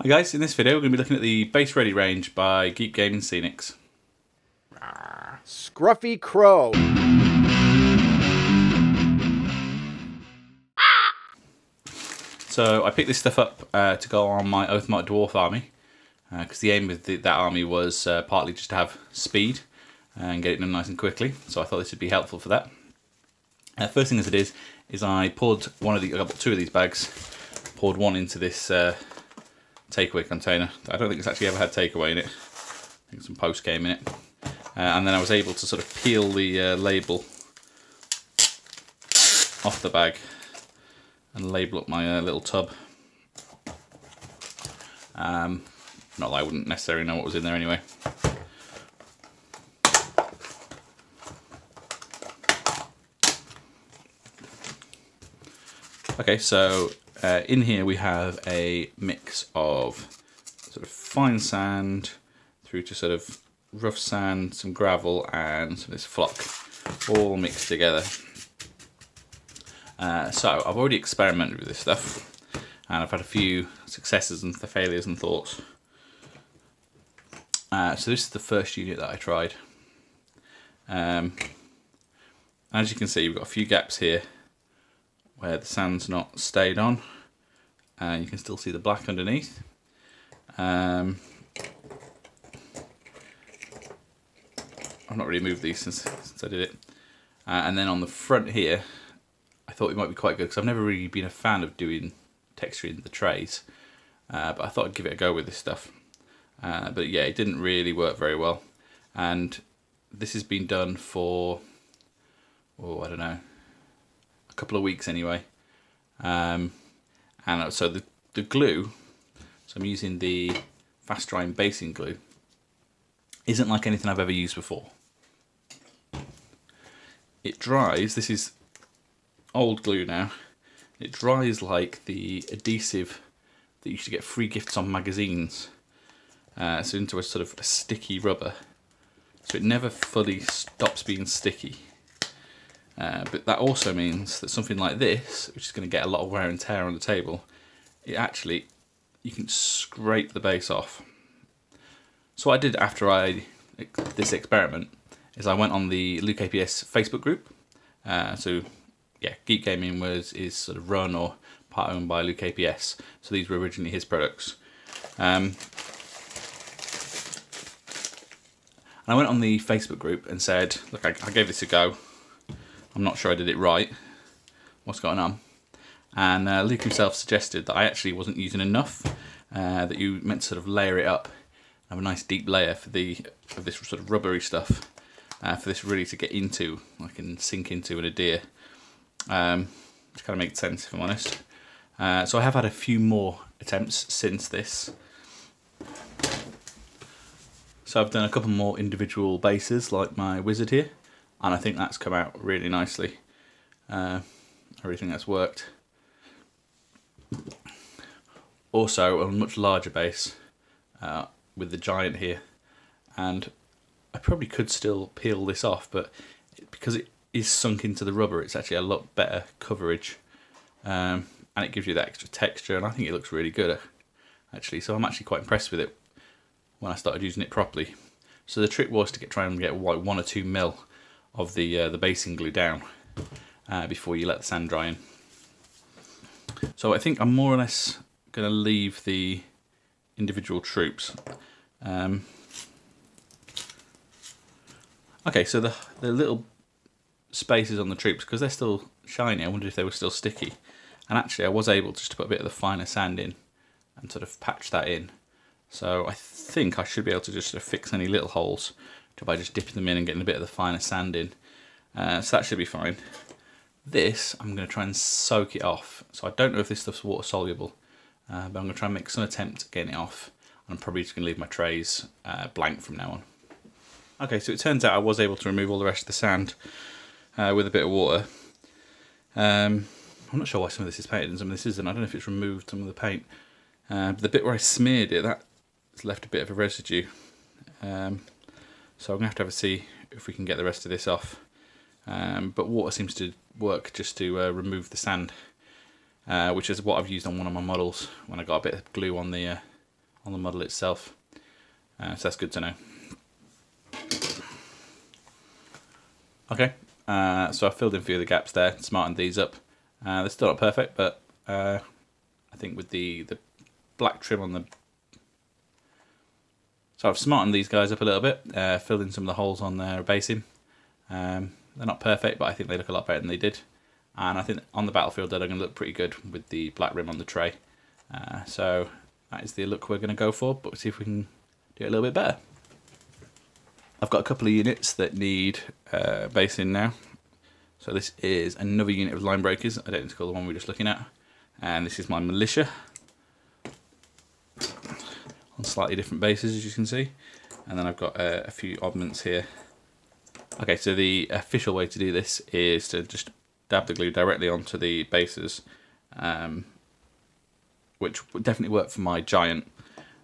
Hi guys, in this video we're going to be looking at the Base Ready range by Geek Gaming Scenics. Scruffy Crow. So I picked this stuff up to go on my Oathmark Dwarf army, because the aim with that army was partly just to have speed and get it done nice and quickly, so I thought this would be helpful for that. First thing as it is I poured I got two of these bags, poured one into this takeaway container. I don't think it's actually ever had takeaway in it. I think some post came in it. And then I was able to sort of peel the label off the bag and label up my little tub. Not that I wouldn't necessarily know what was in there anyway. Okay, so in here we have a mix of sort of fine sand through to sort of rough sand, some gravel and some of this flock, all mixed together. So I've already experimented with this stuff and I've had a few successes and failures and thoughts. So this is the first unit that I tried. As you can see, we've got a few gaps here where the sand's not stayed on, and you can still see the black underneath. I've not really moved these since I did it. And then on the front here, I thought it might be quite good because I've never really been a fan of doing texturing the trays, but I thought I'd give it a go with this stuff. But yeah, it didn't really work very well, and this has been done for, oh, I don't know, a couple of weeks anyway. And so the glue, so I'm using the fast drying basing glue, isn't like anything I've ever used before. It dries, this is old glue now, it dries like the adhesive that you used to get free gifts on magazines, so into a sort of a sticky rubber, so it never fully stops being sticky. But that also means that something like this, which is going to get a lot of wear and tear on the table, you can scrape the base off. So what I did after this experiment is I went on the Luke APS Facebook group. So yeah, Geek Gaming is sort of run or part owned by Luke APS. So these were originally his products. And I went on the Facebook group and said, look, I gave this a go. I'm not sure I did it right. What's going on? And Luke himself suggested that I actually wasn't using enough, that you meant to sort of layer it up, have a nice deep layer of this sort of rubbery stuff, for this really to get into, like, and sink into and adhere. Which kind of makes sense if I'm honest. So I have had a few more attempts since this. So I've done a couple more individual bases like my wizard here, and I think that's come out really nicely. I really think that's worked. Also a much larger base with the giant here, and I probably could still peel this off, but because it is sunk into the rubber, it's actually a lot better coverage, and it gives you that extra texture, and I think it looks really good actually. So I'm actually quite impressed with it when I started using it properly. So the trick was to try and get 1 or 2 mil of the basing glue down before you let the sand dry in. So I think I'm more or less going to leave the individual troops. Okay, so the little spaces on the troops, because they're still shiny, I wondered if they were still sticky. And actually I was able just to put a bit of the finer sand in and sort of patch that in. So I think I should be able to just sort of fix any little holes by just dipping them in and getting a bit of the finer sand in. So that should be fine. This, I'm going to try and soak it off. So I don't know if this stuff's water soluble, but I'm going to try and make some attempt at getting it off. I'm probably just going to leave my trays blank from now on. Okay, so it turns out I was able to remove all the rest of the sand with a bit of water. I'm not sure why some of this is painted and some of this isn't. I don't know if it's removed some of the paint. But the bit where I smeared it, that's left a bit of a residue. So I'm going to have a see if we can get the rest of this off. But water seems to work just to remove the sand, which is what I've used on one of my models when I got a bit of glue on the on the model itself. So that's good to know. Okay, so I've filled in a few of the gaps there, smartened these up. They're still not perfect, but I think with the black trim on the... So I've smartened these guys up a little bit, filled in some of the holes on their basing. They're not perfect, but I think they look a lot better than they did. And I think on the battlefield they're going to look pretty good with the black rim on the tray. So that is the look we're going to go for, but we'll see if we can do it a little bit better. I've got a couple of units that need basing now. So this is another unit of line breakers, identical to the one we were just looking at. And this is my militia. On slightly different bases, as you can see. And then I've got a few oddments here. Okay, so the official way to do this is to just dab the glue directly onto the bases, which would definitely work for my giant.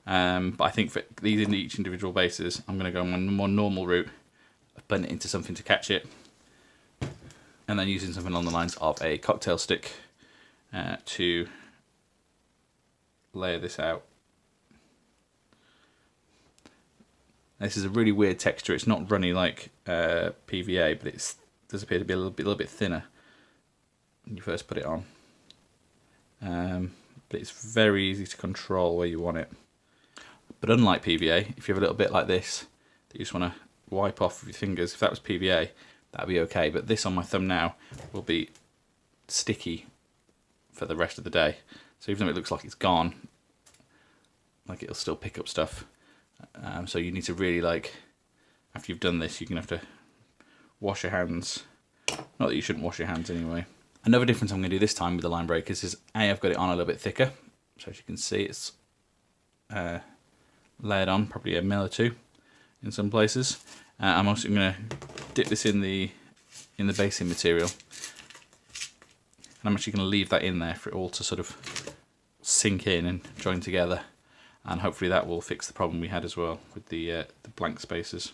But I think for these in each individual bases, I'm going to go on a more normal route of putting it into something to catch it, and then using something along the lines of a cocktail stick to layer this out. This is a really weird texture. It's not runny like PVA, but it does appear to be a little bit thinner when you first put it on. But it's very easy to control where you want it. But unlike PVA, if you have a little bit like this that you just want to wipe off with your fingers, if that was PVA, that'd be okay. But this on my thumb now will be sticky for the rest of the day. So even though it looks like it's gone, like it'll still pick up stuff. So you need to really, like, after you've done this, you're going to have to wash your hands. Not that you shouldn't wash your hands anyway. Another difference I'm going to do this time with the line breakers is I've got it on a little bit thicker. So as you can see, it's layered on probably a mil or two in some places. I'm also going to dip this in the basing material, and I'm actually going to leave that in there for it all to sort of sink in and join together, and hopefully that will fix the problem we had as well with the blank spaces.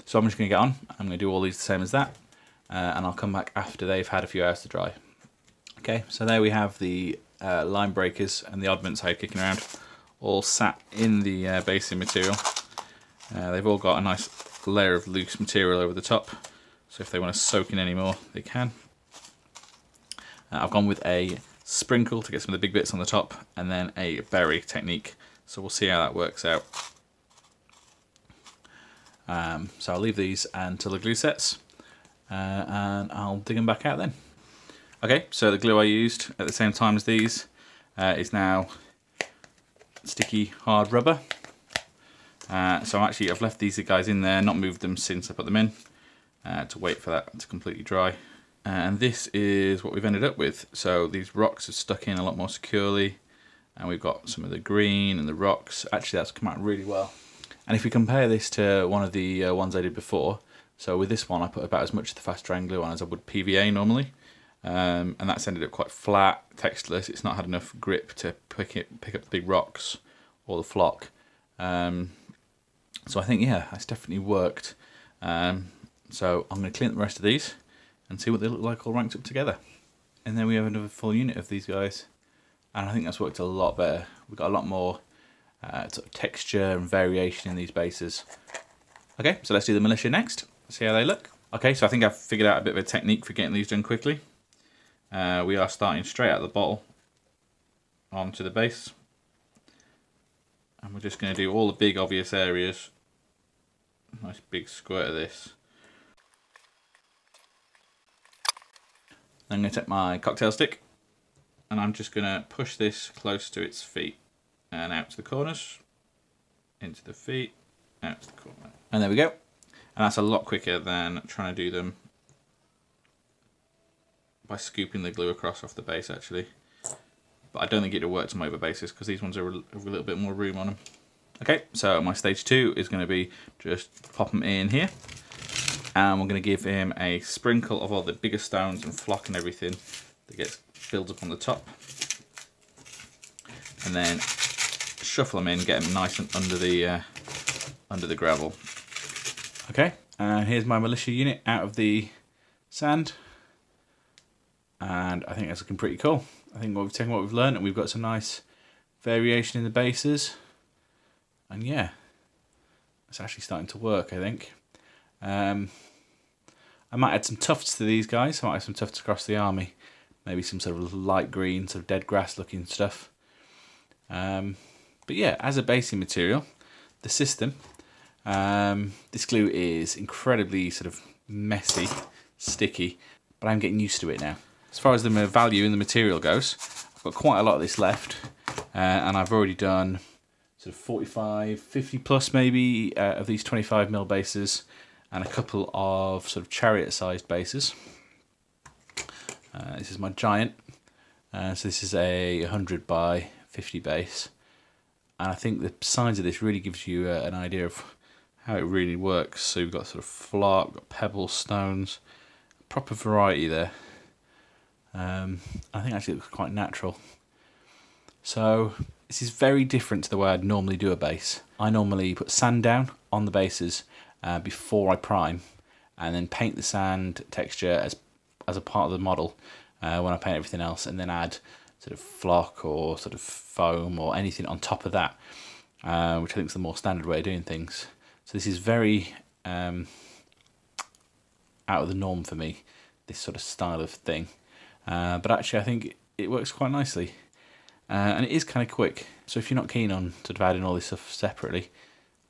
So I'm just going to get on. I'm going to do all these the same as that, and I'll come back after they've had a few hours to dry. Okay, so there we have the line breakers and the oddments I had kicking around, all sat in the basing material. They've all got a nice layer of loose material over the top, so if they want to soak in any more, they can. I've gone with a sprinkle to get some of the big bits on the top, and then a berry technique, so we'll see how that works out. So I'll leave these until the glue sets, and I'll dig them back out then. Okay, so the glue I used at the same time as these is now sticky hard rubber. So I've left these guys in there, not moved them since I put them in, to wait for that to completely dry. And this is what we've ended up with. So these rocks have stuck in a lot more securely, and we've got some of the green and the rocks. Actually, that's come out really well. And if we compare this to one of the ones I did before, so with this one I put about as much of the fast drying glue on as I would PVA normally, and that's ended up quite flat, textureless. It's not had enough grip to pick up the big rocks or the flock. So I think, yeah, that's definitely worked. So I'm going to clean the rest of these and see what they look like all ranked up together. And then we have another full unit of these guys, and I think that's worked a lot better. We've got a lot more sort of texture and variation in these bases. Okay, so let's do the militia next, see how they look. Okay, so I think I've figured out a bit of a technique for getting these done quickly. We are starting straight out of the bottle onto the base, and we're just going to do all the big obvious areas. Nice big squirt of this. I'm going to take my cocktail stick, and I'm just going to push this close to its feet and out to the corners, into the feet, out to the corner. And there we go. And that's a lot quicker than trying to do them by scooping the glue across off the base, actually. But I don't think it'll work to my other bases because these ones have a little bit more room on them. Okay, so my stage 2 is going to be just pop them in here. And we're going to give him a sprinkle of all the bigger stones and flock and everything that gets built up on the top. And then shuffle them in, get them nice and under the gravel. Okay, and here's my militia unit out of the sand. And I think that's looking pretty cool. I think we've taken what we've learned, and we've got some nice variation in the bases. And yeah, it's actually starting to work, I think. I might add some tufts to these guys. I might have some tufts across the army. Maybe some sort of light green, sort of dead grass looking stuff. But yeah, as a basing material, the system, this glue is incredibly sort of messy, sticky, but I'm getting used to it now. As far as the value in the material goes, I've got quite a lot of this left, and I've already done sort of 45, 50 plus maybe of these 25mm bases, and a couple of sort of chariot-sized bases. This is my giant, so this is a 100 by 50 base, and I think the size of this really gives you an idea of how it really works. So you've got sort of flock, got pebbles, stones, proper variety there. I think actually it looks quite natural. So this is very different to the way I'd normally do a base. I normally put sand down on the bases before I prime, and then paint the sand texture as a part of the model when I paint everything else, and then add sort of flock or sort of foam or anything on top of that, which I think is the more standard way of doing things. So this is very out of the norm for me, this sort of style of thing. But actually I think it works quite nicely. And it is kind of quick. So if you're not keen on sort of adding all this stuff separately,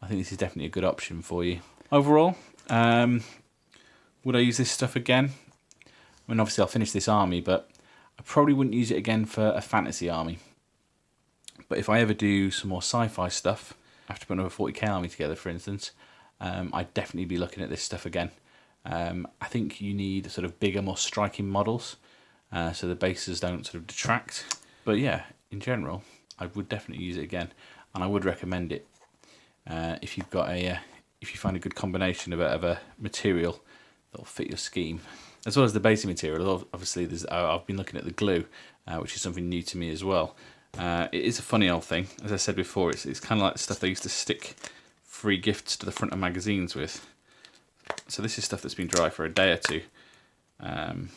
I think this is definitely a good option for you. Overall, would I use this stuff again? I mean, obviously I'll finish this army, but I probably wouldn't use it again for a fantasy army. But if I ever do some more sci-fi stuff, I have to put another 40k army together, for instance, I'd definitely be looking at this stuff again. I think you need sort of bigger, more striking models, so the bases don't sort of detract. But yeah, in general, I would definitely use it again, and I would recommend it if you've got if you find a good combination of a material that'll fit your scheme, as well as the basing material. Obviously, I've been looking at the glue, which is something new to me as well. It is a funny old thing. As I said before, it's kind of like stuff they used to stick free gifts to the front of magazines with. So this is stuff that's been dry for a day or two. And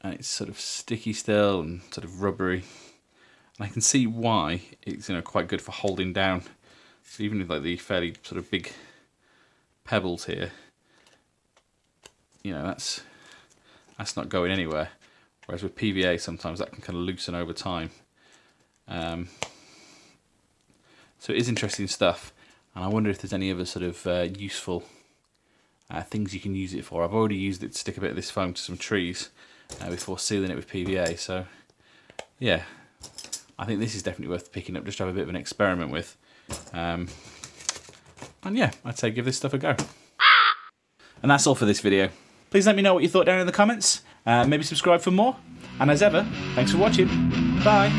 it's sort of sticky still and sort of rubbery. And I can see why it's quite good for holding down. So even with like the fairly sort of big pebbles here, that's not going anywhere. Whereas with PVA, sometimes that can kind of loosen over time. So it is interesting stuff, and I wonder if there's any other sort of useful things you can use it for. I've already used it to stick a bit of this foam to some trees before sealing it with PVA. So yeah, I think this is definitely worth picking up just to have a bit of an experiment with. And yeah, I'd say give this stuff a go. And that's all for this video. Please let me know what you thought down in the comments. Maybe subscribe for more. And as ever, thanks for watching. Bye.